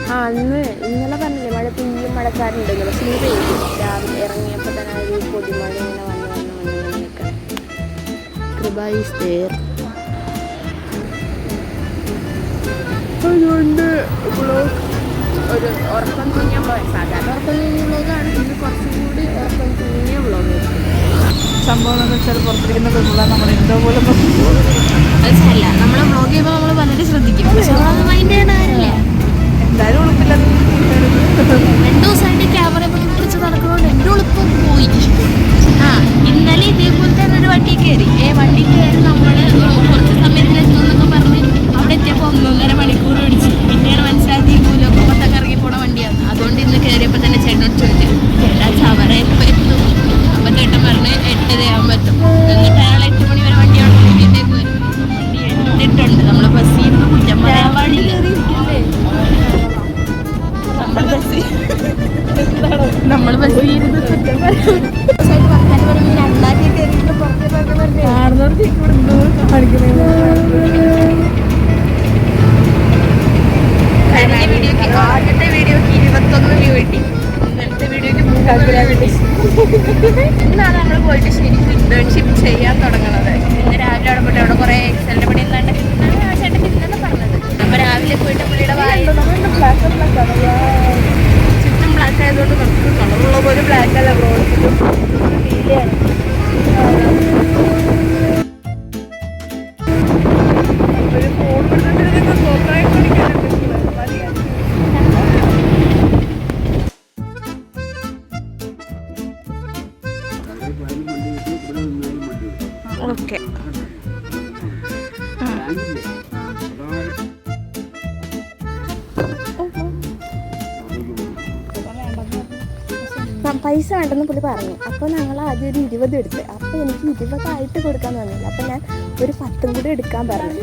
ഇന്നലെ പറഞ്ഞില്ലേ മഴ പെയ്യും മഴക്കാരുണ്ടെങ്കിൽ, പക്ഷെ ഇന്ന് പെയ്തു. രാവിലെ ഇറങ്ങിയപ്പോൾ തന്നെ ഒരു പൊടിമഴ ഇങ്ങനെ വന്ന് കൃപ ഈസ് ദേർ. അതുകൊണ്ട് ഒരു ഉറക്കം തൂങ്ങിയ വ്ളോഗ്, സാധാരണ ഉറക്കം തൂങ്ങിയ വ്ളോഗാണ്. ഇന്ന് കുറച്ചും കൂടി ഉറക്കം തൂങ്ങിയ വ്ളോഗ്. സംഭവം എന്ന് വെച്ചാൽ പുറത്തിരിക്കുന്ന പെണ്ണുള്ള നമ്മൾ എന്തോ പോലെ അതല്ല, നമ്മൾ വ്ളോഗ് ചെയ്യുമ്പോൾ നമ്മൾ വളരെ ശ്രദ്ധിക്കും, പക്ഷെ അത് മൈൻഡ് ചെയ്യേണ്ട കാര്യമില്ല. എന്തായാലും ഉളുപ്പില്ല. 2 ദിവസമായിട്ട് ക്യാമറ പിടിച്ച് നടക്കുന്നതുകൊണ്ട് എൻ്റെ ഉളുപ്പം പോയി. ഇന്നലെ ഇതേപോലെ തന്നെ ഒരു വണ്ടി കയറി നമ്മൾ കുറച്ച് സമയത്തിലെത്തുമെന്നൊക്കെ പറഞ്ഞ് അവിടെ എത്തിയപ്പോൾ 1.5 മണിക്കൂർ പിടിച്ചു. പിന്നെയാണ് മനസ്സിലാക്കി ഈ ഭൂലോകം മൊത്തം കറങ്ങി പോണ വണ്ടിയാണ്. അതുകൊണ്ട് ഇന്ന് കയറിയപ്പോൾ തന്നെ ചേട്ടനോട് ചോദിച്ചു, ചേട്ടാ ചവറ എപ്പോൾ എത്തും? അപ്പം ചേട്ടൻ പറഞ്ഞ് 8:30 ആകുമ്പോൾ എത്തും. എന്നിട്ട് അയാൾ 8 മണി വരെ വണ്ടി അവിടെ കൂട്ടിയിട്ടേക്ക് വരും. വണ്ടി എടുത്തിട്ടുണ്ട്. നമ്മൾ ബസ്സിൽ ഇരുന്ന് കുറ്റം പറയാൻ പാടില്ല. നമ്മൾ ബസ്സിൽ ഇരുന്ന് കുറ്റം പറയാൻ ആദ്യത്തെ വീഡിയോക്ക് 21 വ്യൂ കിട്ടി. ഇന്നത്തെ വീഡിയോക്ക് 3 കിട്ടി. ഇന്നാണ് നമ്മൾ പോയിട്ട് ശരിക്കും ഇന്റേൺഷിപ്പ് ചെയ്യാൻ തുടങ്ങുന്നത്. ഇന്ന് രാവിലെ അവിടെ പോയിട്ട് അവിടെ കുറേ എക്സലിന്റെ പണി എന്താണ്ട് ചേട്ടൻ ഇല്ലെന്ന് പറഞ്ഞത്. അപ്പൊ രാവിലെ പോയിട്ട് പുള്ളിയുടെ ചുറ്റും ബ്ലാക്ക് ആയതുകൊണ്ട് നമുക്ക് കളറുള്ള പോലെ ബ്ലാക്ക് അല്ല ബ്രോ. ഓക്കെ, പൈസ വേണ്ടെന്ന് പുള്ളി പറഞ്ഞു. അപ്പോൾ ഞങ്ങൾ ആദ്യം ഒരു 20 എടുത്ത്. അപ്പോൾ എനിക്ക് 20 ആയിട്ട് കൊടുക്കാൻ തോന്നിയില്ല. അപ്പോൾ ഞാൻ ഒരു 10 കൂടി എടുക്കാൻ പറഞ്ഞു.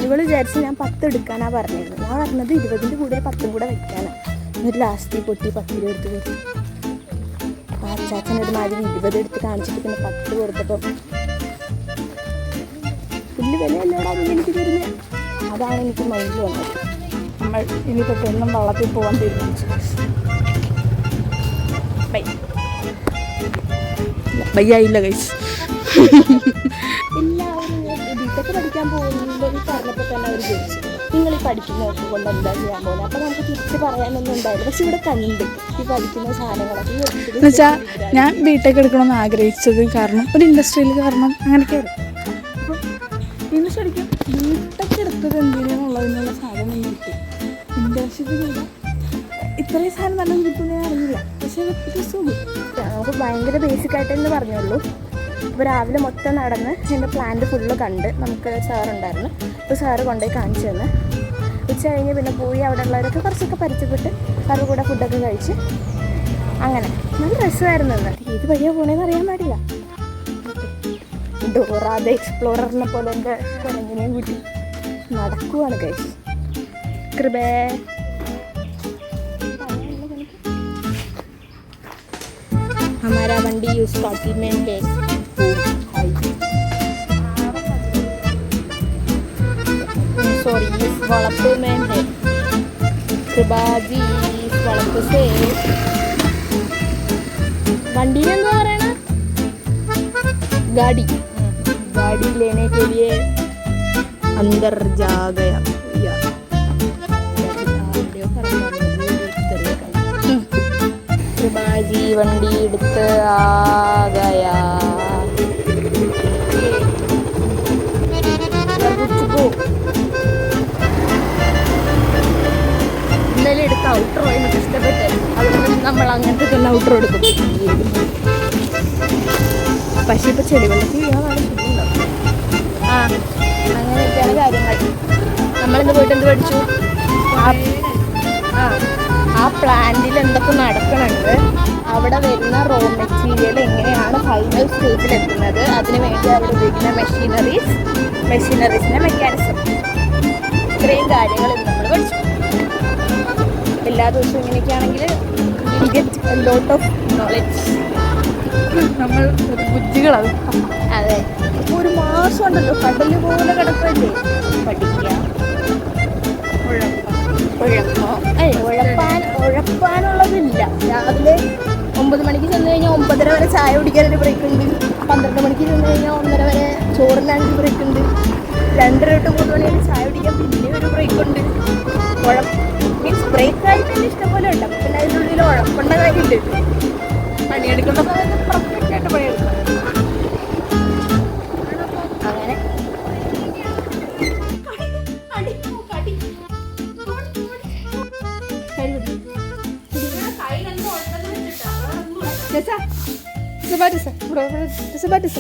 ഇവള് വിചാരിച്ച് ഞാൻ 10 എടുക്കാനാണ് പറഞ്ഞിരുന്നത്. ഞാൻ പറഞ്ഞത് 20ൻ്റെ കൂടെ 10 കൂടെ വെക്കാനാണ്. എന്നിട്ട് ലാസ്റ്റ് പൊട്ടി 10 രൂപ എടുത്ത് കൊടുത്തു. അച്ചാച്ചനൊരു മാതിരി 20 എടുത്ത് കാണിച്ചിട്ട് പിന്നെ 10 കൊടുത്തപ്പോൾ പുല്ല് വിലയല്ലോടാന്ന് എനിക്ക് തരുന്നത്. അതാണ് എനിക്ക് മൈൻഡിൽ വന്നത്. നമ്മൾ ഇനിയിപ്പോൾ പെണ്ണും വള്ളത്തിൽ പോകാൻ തീരുമാനിച്ചു. വയ്യായില്ല കഴിച്ചു. എല്ലാവരും ബിടെക് പഠിക്കാൻ പോകുമ്പോൾ പറഞ്ഞപ്പോൾ തന്നെ അവർ ചോദിച്ചു, നിങ്ങൾ ഈ പഠിക്കുന്നതൊക്കെ കൊണ്ട് എന്താ ചെയ്യാൻ പോകുന്നത്? അപ്പോൾ നമുക്ക് തിരിച്ച് പറയാനൊന്നും ഉണ്ടായില്ല. പക്ഷെ ഇവിടെ കണ്ട് ഈ പഠിക്കുന്ന സാധനങ്ങളൊക്കെ എന്നുവെച്ചാൽ ഞാൻ ബിടെക് എടുക്കണമെന്ന് ആഗ്രഹിച്ചത് കാരണം ഒരു ഇൻഡസ്ട്രിയിൽ കാരണം അങ്ങനെയൊക്കെയാണ്. അപ്പോൾ ഇന്ന് ശരിക്കും ബിടെക് എടുത്തത് എന്തിനാന്നുള്ളതിനുള്ള സാധനം കിട്ടി. ഇൻഡസ്ട്രിയിൽ ചെയ്താൽ ഇത്രയും സാധനം നല്ലത് കിട്ടുന്നേ അറിയില്ല. പക്ഷേ ഇത് സുഖം നമുക്ക് ഭയങ്കര ബേസിക്കായിട്ടെന്ന് പറഞ്ഞുള്ളൂ. അപ്പോൾ രാവിലെ മൊത്തം നടന്ന് എൻ്റെ പ്ലാന്റ് ഫുള്ള് കണ്ട് നമുക്ക് സാറുണ്ടായിരുന്നു. അപ്പോൾ സാറ് കൊണ്ടുപോയി കാണിച്ചു തന്ന്. ഉച്ച കഴിഞ്ഞ് പിന്നെ പോയി അവിടെ ഉള്ളവരൊക്കെ കുറച്ചൊക്കെ പരിചയപ്പെട്ട് അവരുടെ കൂടെ ഫുഡൊക്കെ കഴിച്ച് അങ്ങനെ നല്ല രസമായിരുന്നു. ഇന്ന് ഏത് വഴിയാ പോണേന്ന് അറിയാൻ പാടില്ല. ഡോറ ദ എക്സ്പ്ലോററിനെ പോലെ എൻ്റെ കുരങ്ങിനെയും കൂട്ടി നടക്കുവാണ് കഴിച്ച്. കൃപേ हमारा वंडी यूज कॉम्प्लीमेंट है. सॉरी इस വളപ്പ് में है. कृबाजी इस വളപ്പ് से वंडी में क्या रहना गाड़ी गाड़ी लेने के लिए अंदर जा गया. कृबाजी വണ്ടി എടുത്ത് ആകയാ. ഇന്നലെ എടുത്ത ഔട്ട്രോ എനിക്ക് ഇഷ്ടപ്പെട്ട്, അതുകൊണ്ട് നമ്മൾ അങ്ങനത്തെ തന്നെ ഔട്ട്രോ എടുക്കും. പക്ഷേ ഇപ്പോൾ ചെടിവെള്ളത്തിൽ വീഴാനാണ് സുഖമുണ്ടാവും. അങ്ങനെയൊക്കെയാണ് കാര്യങ്ങൾ. നമ്മളിന്ന് പോയിട്ട് എന്ത് പഠിച്ചു? ആ പ്ലാന്റിൽ എന്തൊക്കെ നടക്കുന്നുണ്ട്, അവിടെ വരുന്ന റോ മെറ്റീരിയൽ എങ്ങനെയാണ് ഫൈനൽ സ്റ്റേജിൽ എത്തുന്നത്, അതിന് വേണ്ടി അവർ ഉപയോഗിക്കുന്ന മെഷീനറീസിൻ്റെ മെക്കാനിസം, ഇത്രയും കാര്യങ്ങൾ ഇന്ന് നമ്മൾ പഠിച്ചു. എല്ലാ ദിവസവും ഇങ്ങനെയൊക്കെയാണെങ്കിൽ will get a lot of knowledge. നമ്മൾ ബുദ്ധികളാണ്. അതെ, ഒരുപാട് ദിവസം ഉണ്ടല്ലോ കടല് പോലെ കിടക്കല്ലേ, പഠിക്കാം. ഉഴപ്പാനുള്ളതില്ല. രാവിലെ 9 മണിക്ക് ചെന്ന് കഴിഞ്ഞാൽ 9:30 വരെ ചായ കുടിക്കാനൊരു ബ്രേക്ക് ഉണ്ട്. 12 മണിക്ക് ചെന്ന് കഴിഞ്ഞാൽ 1:30 വരെ ചോറിനാണെങ്കിൽ ബ്രേക്ക് ഉണ്ട്. 2:30 to 3 മണി വരെ ചായ കുടിക്കാൻ പിന്നെ ഒരു ബ്രേക്ക് ഉണ്ട്. മീൻസ് ബ്രേക്കായിട്ട് തന്നെ ഇഷ്ടംപോലെ ഉണ്ട്. അപ്പം പിന്നെ അതിനുള്ളിൽ ഉഴപ്പേണ്ട കാര്യമുണ്ട്. പണിയെടുക്കേണ്ട സമയത്ത് പെർഫെക്റ്റ് ആയിട്ട് പണിയെടുക്കണം. അങ്ങനെ Sebatis.